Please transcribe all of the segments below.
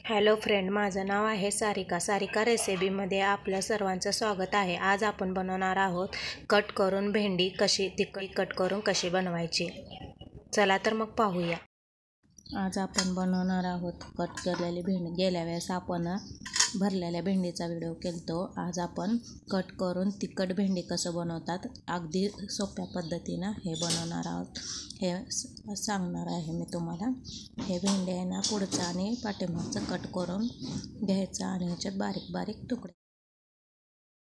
Hello friend, माझं नाव आहे सारिका रेसिपीमध्ये आपल्या सर्वांचं स्वागत आहे। आज आपण बनवणार आहोत कट करून भेंडी कट करून कशी बनवायची। चला तर मग पाहूया। आज आपण बनवणार आहोत कट केलेली भेंडी। गेल्या वेळेस आपण भरलेल्या भेंडीचा व्हिडिओ केलतो। आज आपण कट करून तिखट भेंडी कसं बनवतात अगदी सोप्या पद्धतीनं हे बनवणार आहोत। हे सांगणार आहे मी तुम्हाला। हे भेंडी आहे ना, पुढचं आणि पाठीमागचं कट करून घ्यायचं आणि ह्याच्यात बारीक बारीक तुकडे।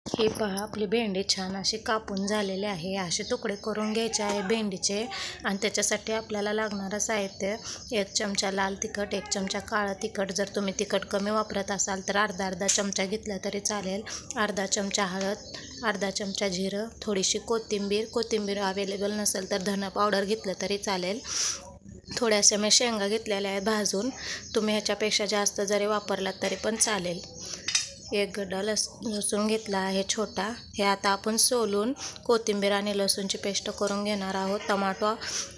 हे पहा, आपली भेंडी छान अशी कापून झालेली आहे। असे तुकडे करून घ्यायचे आहे भेंडीचे। आणि त्याच्यासाठी आपल्याला लागणारं साहित्य 1 चमचा लाल तिखट, 1 चमचा काळं तिखट। जर तुम्ही तिखट कमी वापरत असाल तर अर्धा चमचा घेतला तरी चालेल। अर्धा चमचा हळद, अर्धा चमचा जिरं, थोडीशी कोथिंबीर अवेलेबल नसेल तर धना पावडर घेतलं तरी चालेल। थोड्याशा मी शेंगा घेतलेल्या आहेत भाजून। तुम्ही ह्याच्यापेक्षा जास्त जरी वापरलात तरी पण चालेल। 1 गड्डा लसूण घेतला आहे छोटा। हे आता आपण सोलून कोथिंबीर आणि लसूणची पेस्ट करून घेणार आहोत।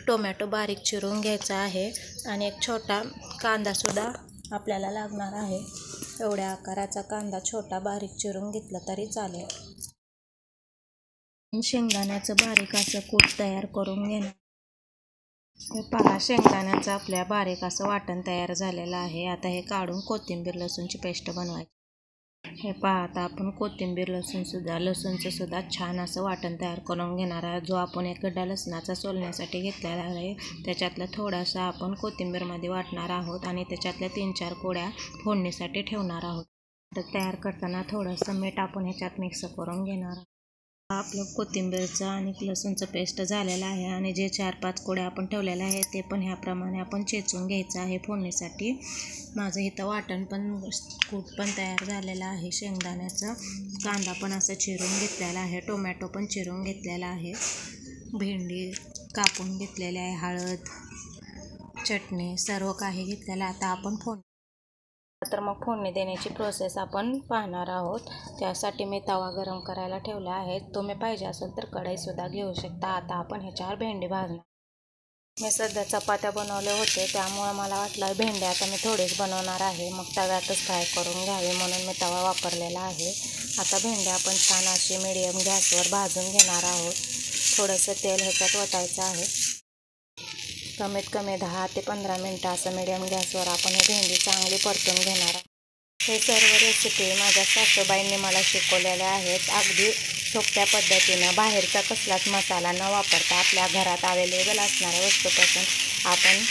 टोमॅटो बारीक चिरून घ्यायचा आहे आणि एक छोटा कांदासुद्धा आपल्याला लागणार आहे। एवढ्या आकाराचा कांदा छोटा बारीक चिरून घेतला तरी चालेल। शेंगदाण्याचं बारीक असं कूट तयार करून घेणार। हे पहा, शेंगदाण्याचं आपल्या बारीक असं वाटण तयार झालेलं आहे। आता हे काढून कोथिंबीर लसूणची पेस्ट बनवायची। हे पहा, आता आपण कोथिंबीर लसूणचं सुद्धा छान असं वाटण तयार करून घेणार आहे। जो आपण 1 गड्डा लसणाचा सोलण्यासाठी घेतलेला आहे त्याच्यातलं थोडासा आपण कोथिंबीरमध्ये वाटणार आहोत आणि त्याच्यातल्या 3-4 कोड्या फोडणीसाठी ठेवणार आहोत। तर तयार करताना थोडंसं मीठ आपण ह्याच्यात मिक्स करून घेणार आहोत। आपलं कोथिंबीरचं आणि लसूणचं पेस्ट झालेलं आहे आणि जे 4-5 कोड्या आपण ठेवलेल्या आहेत ते पण ह्याप्रमाणे आपण चेचून घ्यायचं आहे फोडणीसाठी। माझं इथं वाटण पण कूट पण तयार झालेलं आहे शेंगदाण्याचं। कांदा पण असं चिरून घेतलेला आहे, टोमॅटो पण चिरून घेतलेला आहे, भेंडी कापून घेतलेली आहे, हळद, चटणी सर्व काही घेतलेलं। आता आपण फोडणी देण्याची प्रोसेस आपण पाहणार आहोत। त्यासाठी मी तवा गरम करायला ठेवला आहे। तुम्ही पाहिजे असेल तर कढईसुद्धा घेऊ शकता। आता आपण ह्याच्यावर भेंडी भाजणार। मी सध्या चपात्या बनवले होते त्यामुळे मला वाटलं भेंडी आता मी थोडीच बनवणार आहे, मग तव्यातच फ्राय करून घ्यावी म्हणून मी तवा वापरलेला आहे। आता भेंडी आपण छान अशी मीडियम गॅसवर भाजून घेणार आहोत। थोडंसं तेल ह्याच्यात ओतायचं आहे। कमीत कमी 10 ते 15 मिनटं असं मीडियम गॅसवर आपण ही भेंडी चांगली परतून घेणार आहोत। हे सर्व रेसिपी माझ्या सासूबाईंनी मला शिकवलेल्या आहेत। अगदी सोप्या पद्धतीनं बाहेरचा कसलाच मसाला न वापरता आपल्या घरात अवेलेबल असणाऱ्या वस्तूपासून आपण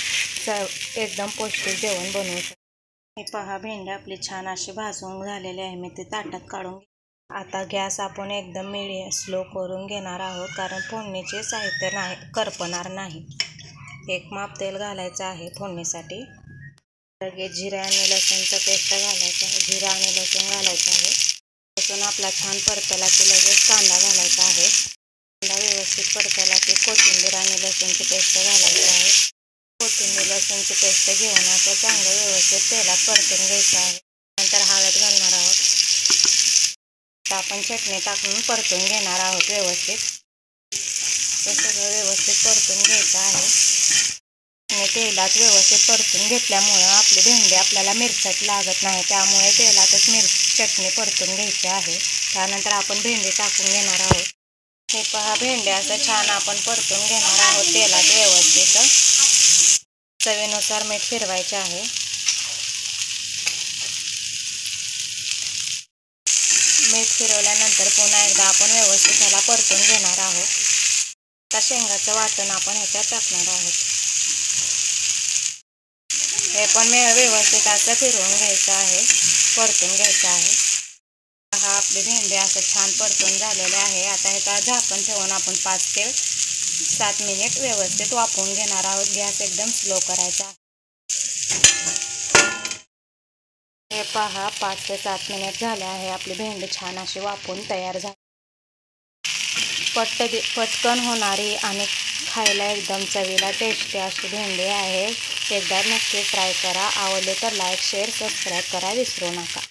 एकदम पौष्टिक जेवण बनवू शकतो। हे पहा, भेंडी आपली छान अशी भाजून झालेली आहे। मी ते ताटात काढून आता गॅस आपण एकदम स्लो करून घेणार आहोत, कारण फोडणीचे साहित्य करपणार नाही। 1 माप तेल घालायचं आहे फोडणीसाठी। लगेच जिरा आणि लसूणचं पेस्ट घालायचं आहे। जिरा आणि लसूण घालायचं आहे। लसूण आपला छान परतला की लगेच कांदा घालायचा आहे। कांदा व्यवस्थित परतला की कोथिंबीर आणि लसूणची पेस्ट घालायची आहे। कोथिंबीर लसूणची पेस्ट घेऊन आता चांगलं व्यवस्थित तेलात परतून घ्यायचं आहे। नंतर हळद घालणार आहोत। आता आपण चटणी टाकून परतून घेणार आहोत व्यवस्थित। सगळं व्यवस्थित परतून घ्यायचं आहे आणि तेलात व्यवस्थित परतून घेतल्यामुळं आपली भेंडी आपल्याला मिरचट लागत नाही, त्यामुळे तेलातच चटणी परतून घ्यायची आहे। त्यानंतर आपण भेंडी टाकून घेणार आहोत। हे पहा, भेंडी असं छान आपण परतून घेणार आहोत तेलात व्यवस्थित। चवीनुसार मीठ फिरवायचे आहे। मीठ फिरवल्यानंतर पुन्हा एकदा आपण व्यवस्थित ह्याला परतून घेणार आहोत। आता शेंगाचं वाटण आपण ह्याच्यात टाकणार आहोत। हे पण व्यवस्थित असं फिरवून घ्यायचं आहे, परतून घ्यायचं आहे। हा, आपली भेंडी असं छान परतून झालेली आहे। आता ह्याचा झाकण ठेवून आपण 5 ते 7 मिनिट व्यवस्थित वाफवून घेणार आहोत। गॅस एकदम स्लो करायचा। हे पहा, 5 ते 7 मिनिट झाले आहे। आपली भेंडी छान अशी वाफवून तयार झाली। पटकन होणारी आणि खायला एकदम चवीला टेस्टी अशी भेंडी आहे। एकदा नक्की ट्राय करा। आवडले तर लाईक, शेअर, सबस्क्राईब करा विसरू नका।